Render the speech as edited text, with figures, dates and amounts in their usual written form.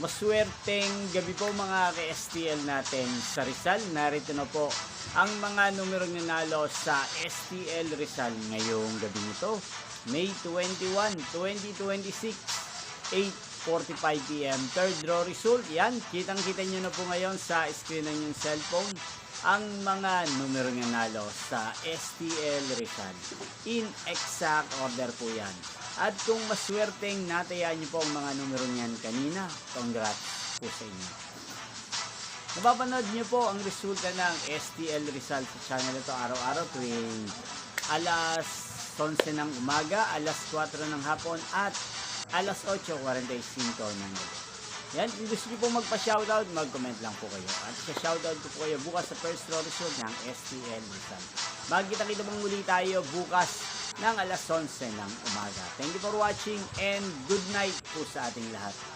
Maswerteng gabi po mga ka-STL natin sa Rizal. Narito na po ang mga numerong nanalo sa STL Rizal ngayong gabi nito. May 21, 2026, 8:45 PM. Third draw result. Yan, kitang-kita nyo na po ngayon sa screen ng inyong cellphone ang mga numerong nanalo sa STL Rizal. In exact order po yan. At kung maswerteng natayaan niyo po ang mga numero niyan kanina, congrats po sa inyo. Napapanood niyo po ang resulta ng STL Rizal sa channel ito araw-araw tuwing alas 11 ng umaga, alas 4 ng hapon at alas 8:45 ng gabi. Yan, kung gusto niyo po magpa-shoutout, mag-comment lang po kayo. At sa shoutout ko po kayo bukas sa first draw result ng STL Rizal. Magkita-kita pong muli tayo bukas ng alas 11 ng umaga. Thank you for watching and good night po sa ating lahat.